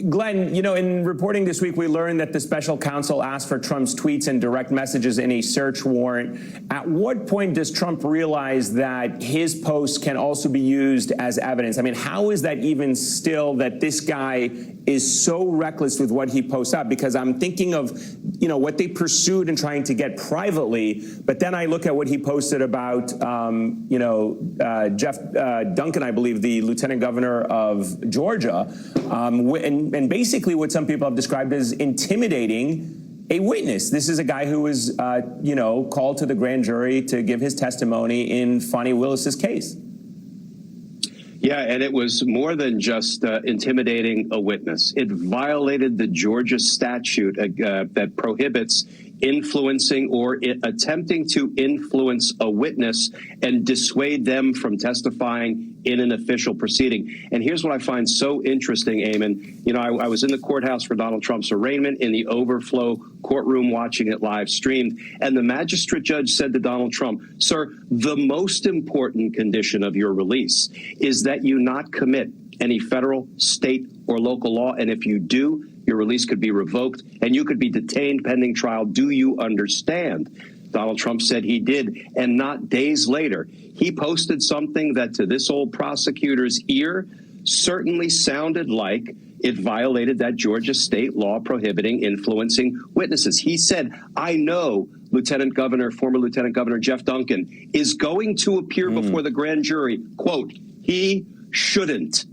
Glenn, you know, in reporting this week, we learned that the special counsel asked for Trump's tweets and direct messages in a search warrant. At what point does Trump realize that his posts can also be used as evidence? I mean, how is that even still that this guy is so reckless with what he posts out? Because I'm thinking of, you know, what they pursued and trying to get privately, but then I look at what he posted about, Jeff Duncan, I believe, the lieutenant governor of Georgia, and basically what some people have described as intimidating a witness. This is a guy who was, called to the grand jury to give his testimony in Fani Willis's case. Yeah, and it was more than just intimidating a witness. It violated the Georgia statute that prohibits influencing or attempting to influence a witness and dissuade them from testifying in an official proceeding. And here's what I find so interesting, Eamon. You know, I was in the courthouse for Donald Trump's arraignment in the overflow courtroom watching it live streamed. And the magistrate judge said to Donald Trump, "Sir, the most important condition of your release is that you not commit any federal, state, or local law. And if you do, your release could be revoked and you could be detained pending trial. Do you understand?" Donald Trump said he did. And not days later, he posted something that to this old prosecutor's ear certainly sounded like it violated that Georgia state law prohibiting influencing witnesses. He said, "I know former Lieutenant Governor Jeff Duncan is going to appear before the grand jury. Quote, he shouldn't.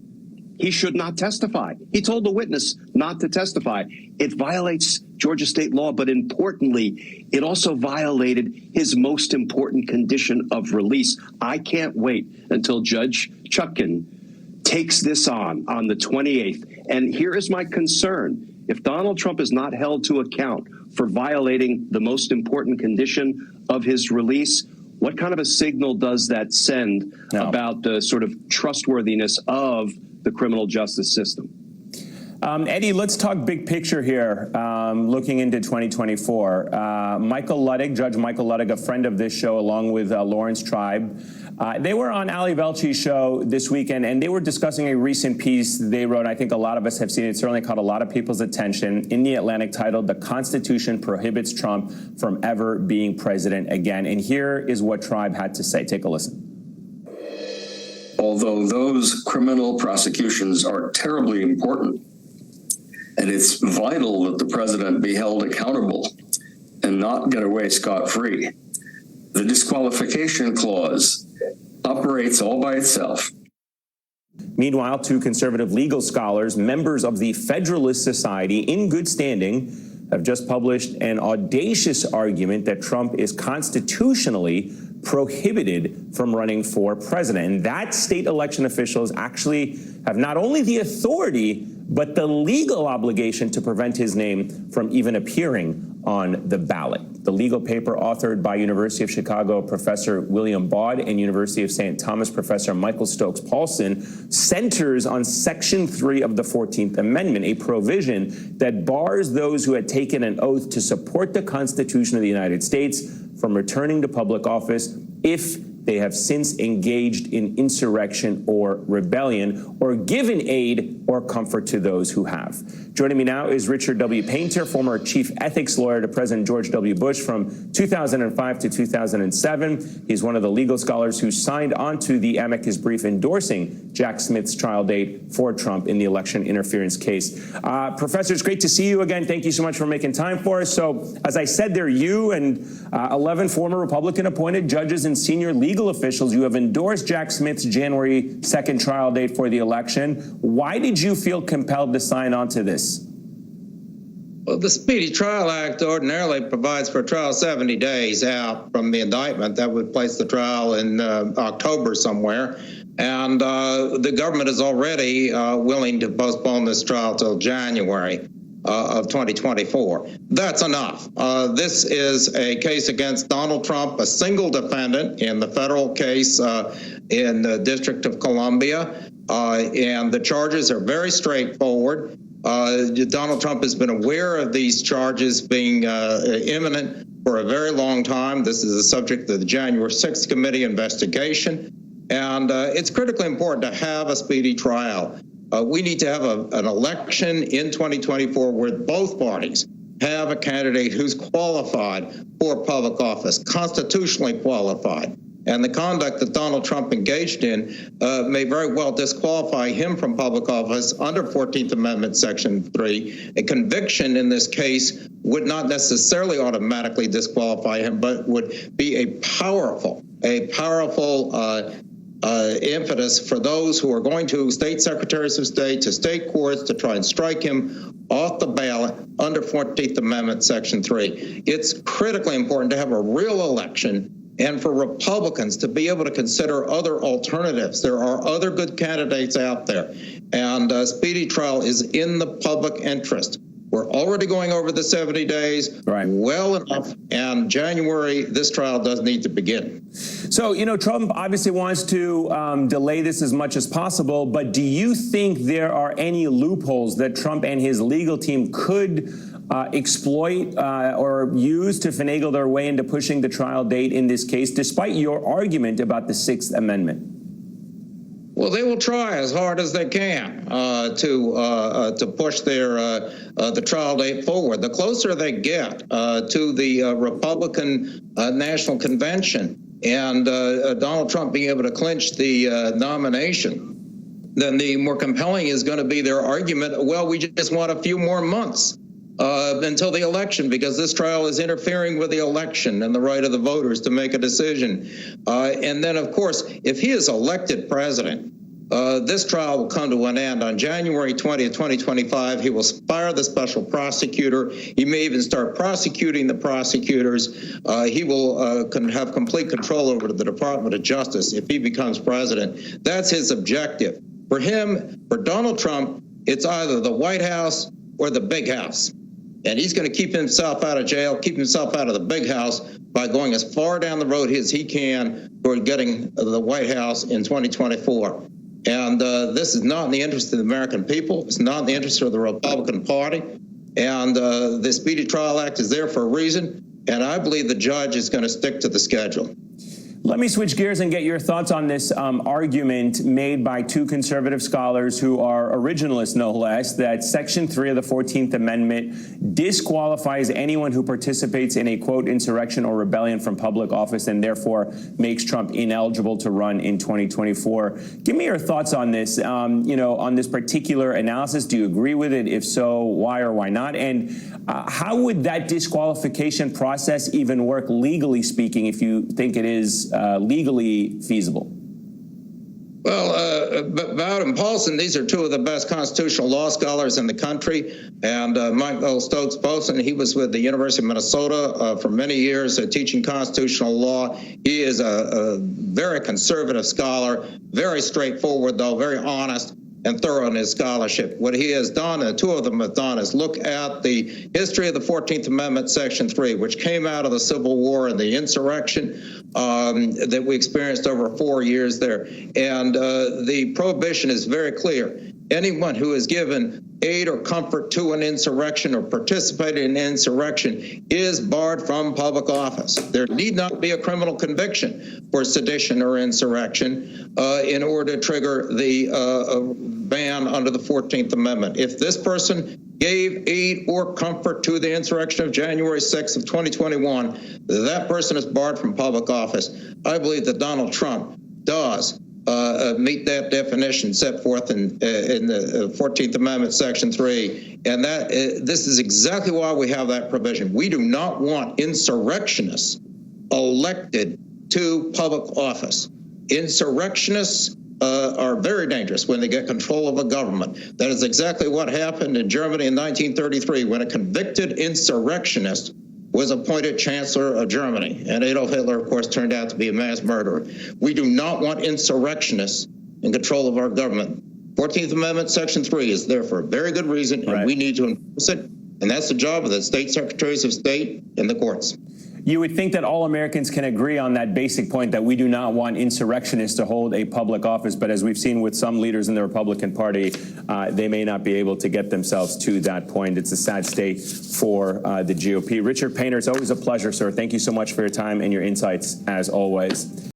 He should not testify." He told the witness not to testify. It violates Georgia state law, but importantly, it also violated his most important condition of release. I can't wait until Judge Chutkan takes this on the 28th. And here is my concern. If Donald Trump is not held to account for violating the most important condition of his release, what kind of a signal does that send about the sort of trustworthiness of the criminal justice system? Eddie, let's talk big picture here, looking into 2024. Michael Ludwig, Judge Michael Ludwig, a friend of this show, along with Lawrence Tribe, they were on Ali Velchi's show this weekend, and they were discussing a recent piece they wrote. I think a lot of us have seen it. It certainly caught a lot of people's attention in The Atlantic, titled "The Constitution Prohibits Trump from Ever Being President Again." And here is what Tribe had to say. Take a listen. Although those criminal prosecutions are terribly important, and it's vital that the president be held accountable and not get away scot-free, the disqualification clause operates all by itself. Meanwhile, two conservative legal scholars, members of the Federalist Society in good standing, have just published an audacious argument that Trump is constitutionally prohibited from running for president. And that state election officials actually have not only the authority, but the legal obligation to prevent his name from even appearing on the ballot. The legal paper, authored by University of Chicago Professor William Baud and University of St. Thomas Professor Michael Stokes-Paulson, centers on Section 3 of the 14th Amendment, a provision that bars those who had taken an oath to support the Constitution of the United States from returning to public office if they have since engaged in insurrection or rebellion, or given aid or comfort to those who have. Joining me now is Richard W. Painter, former chief ethics lawyer to President George W. Bush from 2005 to 2007. He's one of the legal scholars who signed onto the amicus brief endorsing Jack Smith's trial date for Trump in the election interference case. Professor, it's great to see you again. Thank you so much for making time for us. So, as I said, there are you and 11 former Republican-appointed judges and senior legal officials. You have endorsed Jack Smith's January 2nd trial date for the election. Why did you feel compelled to sign on to this? Well, the Speedy Trial Act ordinarily provides for a trial 70 days out from the indictment. That would place the trial in October somewhere. And the government is already willing to postpone this trial till January of 2024. That's enough. This is a case against Donald Trump, a single defendant in the federal case in the District of Columbia. And the charges are very straightforward. Donald Trump has been aware of these charges being imminent for a very long time. This is the subject of the January 6th committee investigation. And it's critically important to have a speedy trial. We need to have an election in 2024 where both parties have a candidate who's qualified for public office, constitutionally qualified. And the conduct that Donald Trump engaged in may very well disqualify him from public office under 14th Amendment, Section 3. A conviction in this case would not necessarily automatically disqualify him, but would be a powerful impetus for those who are going to state secretaries of state, to state courts, to try and strike him off the ballot under 14th Amendment, Section 3. It's critically important to have a real election and for Republicans to be able to consider other alternatives. There are other good candidates out there, and speedy trial is in the public interest. We're already going over the 70 days, right, well enough, and January, this trial does need to begin. So, Trump obviously wants to delay this as much as possible, but do you think there are any loopholes that Trump and his legal team could exploit or use to finagle their way into pushing the trial date in this case, despite your argument about the Sixth Amendment? Well, they will try as hard as they can to push the trial date forward. The closer they get to the Republican National Convention and Donald Trump being able to clinch the nomination, then the more compelling is going to be their argument, well, we just want a few more months until the election, because this trial is interfering with the election and the right of the voters to make a decision. And then, of course, if he is elected president, this trial will come to an end on January 20th, 2025. He will fire the special prosecutor. He may even start prosecuting the prosecutors. He will have complete control over the Department of Justice if he becomes president. That's his objective. For him, for Donald Trump, it's either the White House or the big house. And he's going to keep himself out of jail, keep himself out of the big house by going as far down the road as he can toward getting the White House in 2024. And this is not in the interest of the American people. It's not in the interest of the Republican Party. And the Speedy Trial Act is there for a reason. And I believe the judge is going to stick to the schedule. Let me switch gears and get your thoughts on this argument made by two conservative scholars who are originalists, no less, that Section 3 of the 14th Amendment disqualifies anyone who participates in a, quote, insurrection or rebellion from public office and therefore makes Trump ineligible to run in 2024. Give me your thoughts on this, on this particular analysis. Do you agree with it? If so, why or why not? And how would that disqualification process even work, legally speaking, if you think it is legally feasible? Well, Bowd and Paulson, these are two of the best constitutional law scholars in the country. And Michael Stokes Paulson, he was with the University of Minnesota for many years teaching constitutional law. He is a very conservative scholar, very straightforward, though, very honest and thorough in his scholarship. What he has done, and two of them have done, is look at the history of the 14th Amendment, Section 3, which came out of the Civil War and the insurrection that we experienced over 4 years there. And the prohibition is very clear. Anyone who is given aid or comfort to an insurrection or participated in an insurrection is barred from public office. There need not be a criminal conviction for sedition or insurrection in order to trigger the ban under the 14th Amendment. If this person gave aid or comfort to the insurrection of January 6th of 2021, that person is barred from public office. I believe that Donald Trump does meet that definition set forth in the 14th Amendment, Section 3. And that this is exactly why we have that provision. We do not want insurrectionists elected to public office. Insurrectionists are very dangerous when they get control of a government. That is exactly what happened in Germany in 1933 when a convicted insurrectionist was appointed Chancellor of Germany. And Adolf Hitler, of course, turned out to be a mass murderer. We do not want insurrectionists in control of our government. 14th Amendment, Section 3 is there for a very good reason, and we need to enforce it. And that's the job of the state secretaries of state and the courts. You would think that all Americans can agree on that basic point, that we do not want insurrectionists to hold a public office. But as we've seen with some leaders in the Republican Party, they may not be able to get themselves to that point. It's a sad state for the GOP. Richard Painter, it's always a pleasure, sir. Thank you so much for your time and your insights, as always.